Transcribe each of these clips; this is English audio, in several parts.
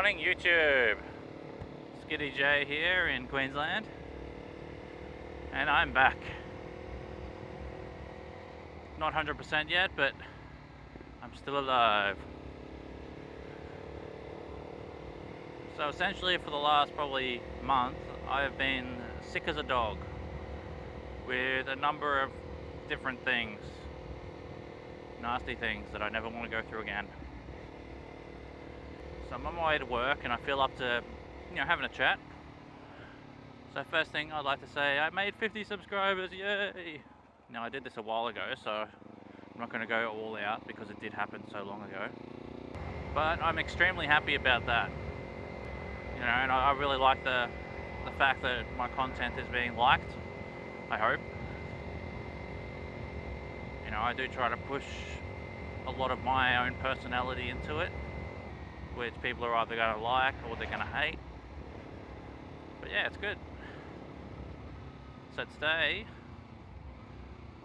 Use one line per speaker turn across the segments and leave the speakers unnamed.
morning YouTube. Skitty J here in Queensland, and I'm back. Not 100% yet, but I'm still alive. So essentially for the last probably month, I've been sick as a dog with a number of different things, nasty things that I never want to go through again. So I'm on my way to work and I feel up to, having a chat. So first thing I'd like to say, I made 50 subscribers, yay! Now I did this a while ago, so I'm not going to go all out because it did happen so long ago. But I'm extremely happy about that. And I really like the fact that my content is being liked, I hope. I do try to push a lot of my own personality into it, which people are either going to like or they're going to hate. But yeah, it's good. So today,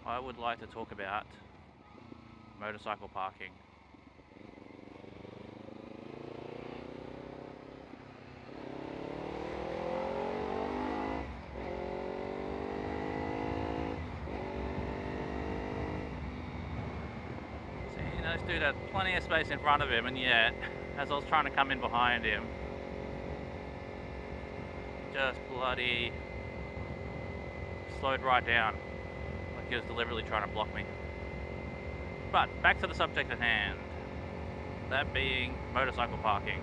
I would like to talk about motorcycle parking. See, this dude had plenty of space in front of him, and yet, as I was trying to come in behind him, just bloody slowed right down, like he was deliberately trying to block me. But back to the subject at hand, that being motorcycle parking.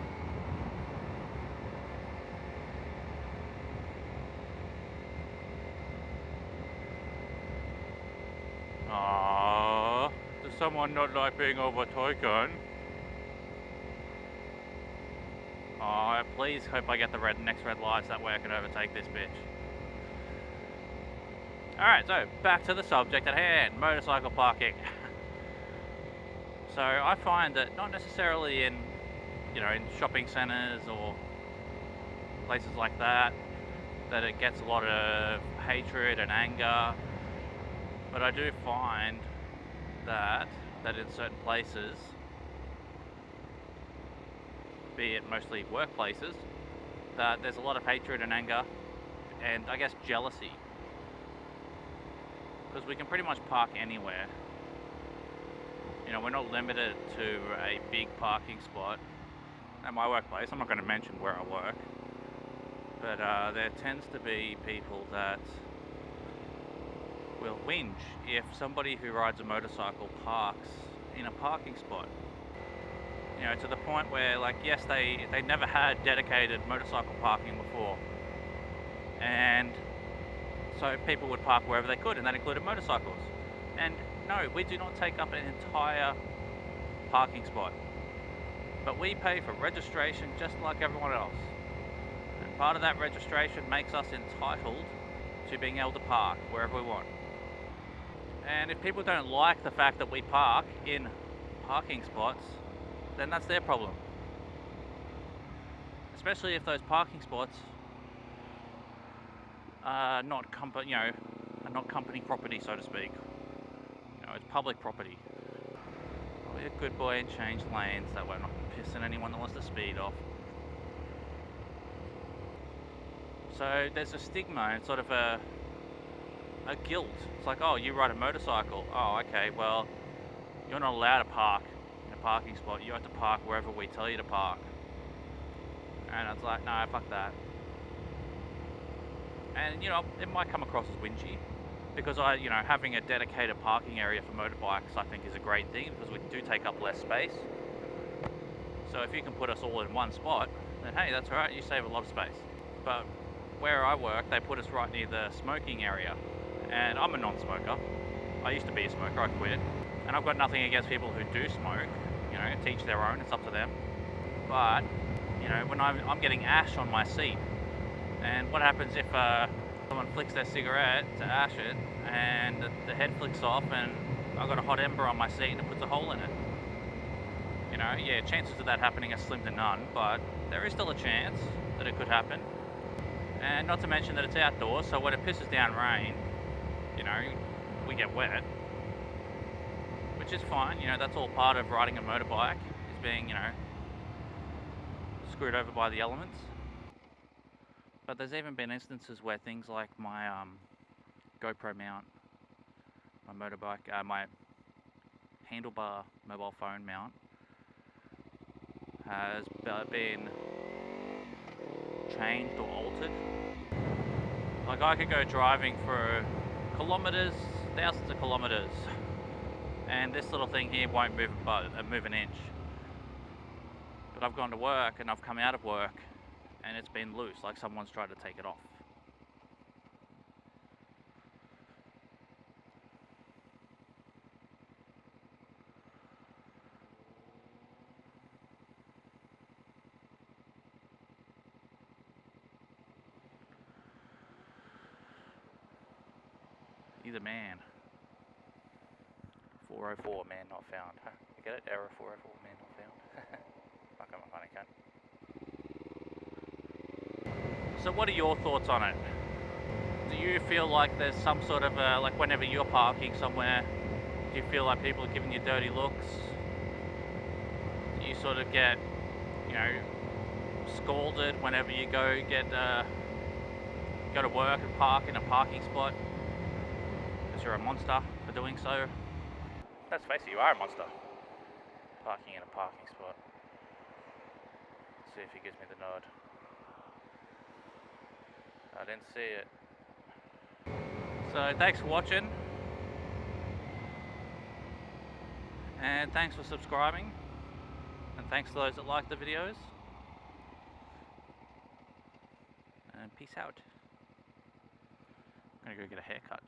Ah, does someone not like being overtaken? Oh, please hope I get the next red lights, that way I can overtake this bitch. Alright, so back to the subject at hand, motorcycle parking. So I find that not necessarily in shopping centres or places like that it gets a lot of hatred and anger, but I do find that in certain places, be it mostly workplaces, that there's a lot of hatred and anger and I guess jealousy. Because we can pretty much park anywhere. We're not limited to a big parking spot. At my workplace, I'm not going to mention where I work, but there tends to be people that will whinge if somebody who rides a motorcycle parks in a parking spot. To the point where, yes, they never had dedicated motorcycle parking before, and so people would park wherever they could, and that included motorcycles. And no, we do not take up an entire parking spot, but we pay for registration just like everyone else. And part of that registration makes us entitled to being able to park wherever we want. And if people don't like the fact that we park in parking spots, then that's their problem. Especially if those parking spots are not company property, so to speak. It's public property. I'll be a good boy and change lanes, that way I'm not pissing anyone that wants to speed off. So there's a stigma and sort of a guilt. It's like, oh, you ride a motorcycle. Oh, okay, well, you're not allowed to park in a parking spot. You have to park wherever we tell you to park. And it's like, no, fuck that. And, it might come across as whingy, because having a dedicated parking area for motorbikes I think is a great thing, because we do take up less space. So if you can put us all in one spot, then hey, that's alright, you save a lot of space. But where I work, they put us right near the smoking area, and I'm a non-smoker. I used to be a smoker, I quit. And I've got nothing against people who do smoke, teach their own, it's up to them. But, when I'm getting ash on my seat, and what happens if someone flicks their cigarette to ash it, and the head flicks off, and I've got a hot ember on my seat and it puts a hole in it? Yeah, chances of that happening are slim to none, but there is still a chance that it could happen. And not to mention that it's outdoors, so when it pisses down rain, we get wet, which is fine. That's all part of riding a motorbike, is being, screwed over by the elements. But there's even been instances where things like my GoPro mount, my motorbike, my handlebar mobile phone mount has been changed or altered. Like I could go driving for kilometers, thousands of kilometers, and this little thing here won't move an inch. But I've gone to work and I've come out of work and it's been loose, like someone's tried to take it off. Either man. 404 man not found. Huh, you get it? Error 404 man not found. Fuck, I'm a funny cunt. So what are your thoughts on it? Do you feel like there's some sort of like whenever you're parking somewhere, do you feel like people are giving you dirty looks? Do you sort of get, you know, scolded whenever you go to work and park in a parking spot? Because you're a monster for doing so. Let's face it, you are a monster. Parking in a parking spot. Let's see if he gives me the nod. I didn't see it. So thanks for watching. And thanks for subscribing. And thanks to those that like the videos. And peace out. I'm gonna go get a haircut.